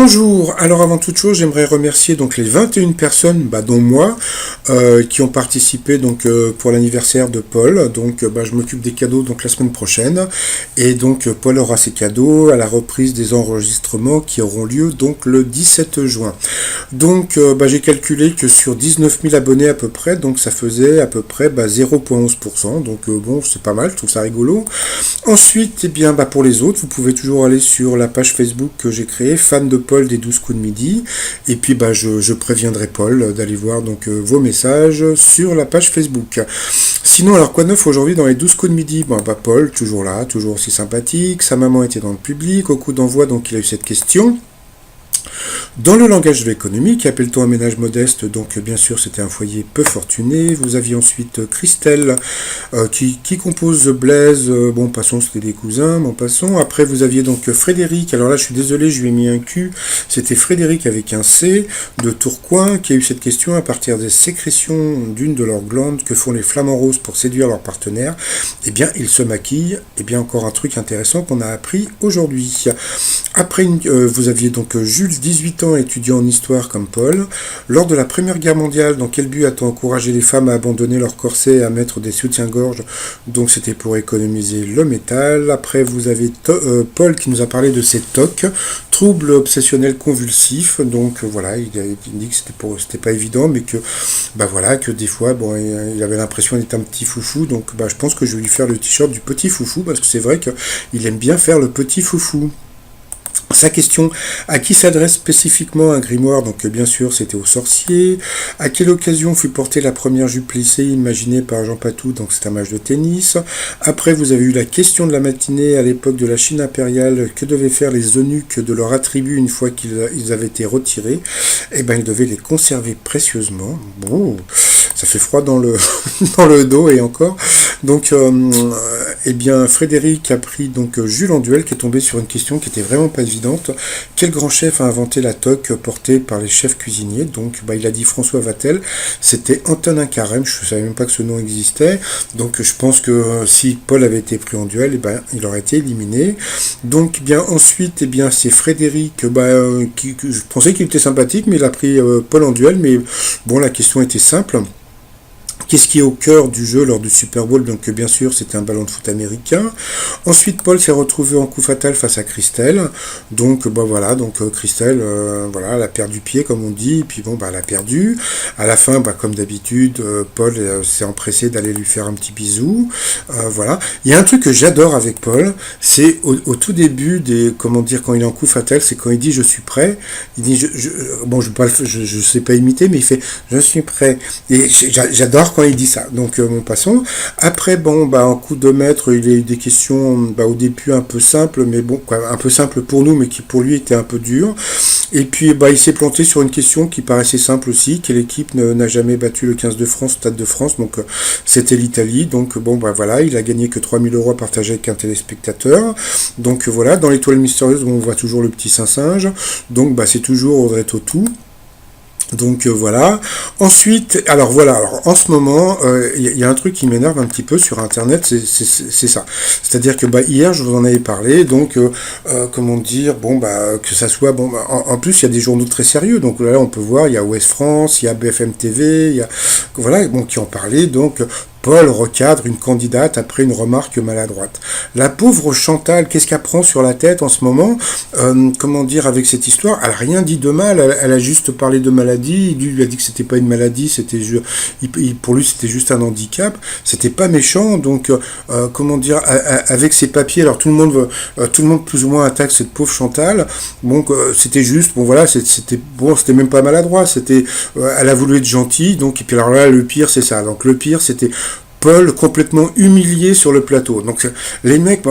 Bonjour, alors avant toute chose, j'aimerais remercier donc les 21 personnes, dont moi, qui ont participé pour l'anniversaire de Paul. Je m'occupe des cadeaux donc la semaine prochaine. Et donc Paul aura ses cadeaux à la reprise des enregistrements qui auront lieu donc le 17 juin. J'ai calculé que sur 19 000 abonnés à peu près, donc ça faisait à peu près 0,11%. Bon, c'est pas mal, je trouve ça rigolo. Ensuite, pour les autres, vous pouvez toujours aller sur la page Facebook que j'ai créée, fan de Paul des 12 coups de midi. Et puis je préviendrai Paul d'aller voir vos messages sur la page Facebook. Sinon, alors quoi de neuf aujourd'hui dans les 12 coups de midi? Paul, toujours là, toujours aussi sympathique. Sa maman était dans le public. Au coup d'envoi, il a eu cette question. Dans le langage de l'économie, qui appelle-t-on un ménage modeste? Bien sûr, c'était un foyer peu fortuné. Vous aviez ensuite Christelle, qui compose Blaise. Passons, c'était des cousins, passons. Après, vous aviez Frédéric. Alors là, je suis désolé, je lui ai mis un Q. C'était Frédéric avec un C, de Tourcoing, qui a eu cette question à partir des sécrétions d'une de leurs glandes que font les flamants roses pour séduire leur partenaire. Ils se maquillent. Encore un truc intéressant qu'on a appris aujourd'hui. Après, vous aviez Jules, 18 ans, étudiant en histoire comme Paul. Lors de la Première Guerre mondiale, dans quel but a-t-on encouragé les femmes à abandonner leur corset et à mettre des soutiens-gorge? C'était pour économiser le métal. Après, vous avez Paul qui nous a parlé de ses TOC, troubles obsessionnels convulsifs. Il dit que c'était pas évident, mais que que des fois, il avait l'impression d'être un petit foufou. Je pense que je vais lui faire le t-shirt du petit foufou, parce que c'est vrai qu'il aime bien faire le petit foufou. Sa question, à qui s'adresse spécifiquement un grimoire? Bien sûr, c'était aux sorciers. À quelle occasion fut portée la première jupe plissée imaginée par Jean Patou? C'est un match de tennis. Après, vous avez eu la question de la matinée à l'époque de la Chine impériale. Que devaient faire les eunuques de leur attribut une fois qu'ils avaient été retirés? Ils devaient les conserver précieusement. Bon, ça fait froid dans le, dans le dos et encore. Frédéric a pris Jules en duel, qui est tombé sur une question qui était vraiment pas évidente. Quel grand chef a inventé la toque portée par les chefs cuisiniers? Il a dit François Vatel. C'était Antonin Carême. Je ne savais même pas que ce nom existait. Je pense que si Paul avait été pris en duel, il aurait été éliminé. Ensuite, c'est Frédéric, je pensais qu'il était sympathique, mais il a pris Paul en duel. Mais bon, la question était simple. Qu'est-ce qui est au cœur du jeu lors du Super Bowl? Bien sûr, c'était un ballon de foot américain. Ensuite, Paul s'est retrouvé en coup fatal face à Christelle. Christelle, elle a perdu pied, comme on dit. Et puis elle a perdu. À la fin, comme d'habitude, Paul s'est empressé d'aller lui faire un petit bisou. Il y a un truc que j'adore avec Paul, c'est au tout début quand il est en coup fatal, c'est quand il dit je suis prêt. Il dit je sais pas imiter, mais il fait je suis prêt. Et j'adore quand il dit ça. Passons. Après, en coup de maître, il y a eu des questions au début un peu simples, mais un peu simple pour nous, mais qui pour lui était un peu dur. Et puis, il s'est planté sur une question qui paraissait simple aussi. Quelle équipe n'a jamais battu le 15 de France, Stade de France? C'était l'Italie. Il a gagné que 3 000 € à partager avec un téléspectateur. Dans l'étoile mystérieuse, on voit toujours le petit Saint-Singe. C'est toujours Audrey Tautou. Ensuite, alors en ce moment, il y a un truc qui m'énerve un petit peu sur Internet, c'est ça. C'est-à-dire que hier, je vous en avais parlé, que ça soit, en plus, il y a des journaux très sérieux, là, on peut voir, il y a Ouest France, il y a BFM TV, il y a, qui ont parlé, Paul recadre une candidate après une remarque maladroite. La pauvre Chantal, qu'est-ce qu'elle prend sur la tête en ce moment? Avec cette histoire? Elle n'a rien dit de mal, elle a juste parlé de maladie. Il lui a dit que c'était pas une maladie, pour lui c'était juste un handicap. C'était pas méchant, avec ses papiers. Alors tout le monde plus ou moins attaque cette pauvre Chantal. C'était juste, c'était même pas maladroit. Elle a voulu être gentille, et puis alors là le pire c'est ça. Le pire c'était Paul complètement humilié sur le plateau. Les mecs,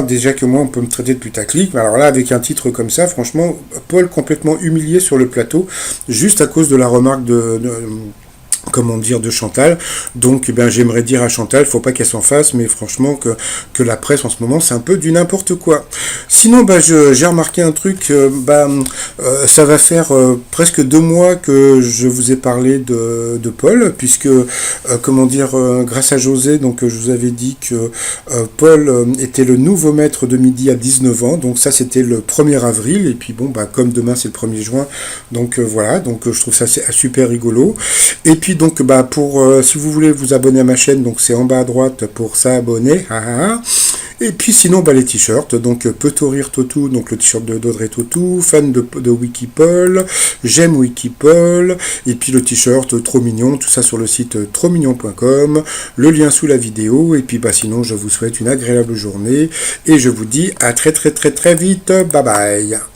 déjà que moi on peut me traiter de putaclic, mais alors là avec un titre comme ça, franchement, Paul complètement humilié sur le plateau, juste à cause de la remarque comment dire, de Chantal. Donc ben, j'aimerais dire à Chantal, faut pas qu'elle s'en fasse, mais franchement que la presse en ce moment c'est un peu du n'importe quoi. Sinon ben, j'ai remarqué un truc, ça va faire presque 2 mois que je vous ai parlé de Paul, puisque comment dire, grâce à José, donc je vous avais dit que Paul était le nouveau maître de midi à 19 ans, donc ça c'était le 1er avril, et puis bon bah comme demain c'est le 1er juin, donc voilà, donc je trouve ça super rigolo. Et puis donc bah pour si vous voulez vous abonner à ma chaîne, donc c'est en bas à droite pour s'abonner. Et puis sinon bah les t-shirts, donc Peut-on rire Totou, donc le t-shirt d'Audrey Totou, fan de Wikipol, j'aime Wikipol, et puis le t-shirt trop mignon, tout ça sur le site trotmignon.com, le lien sous la vidéo, et puis bah sinon je vous souhaite une agréable journée, et je vous dis à très très très très vite, bye bye.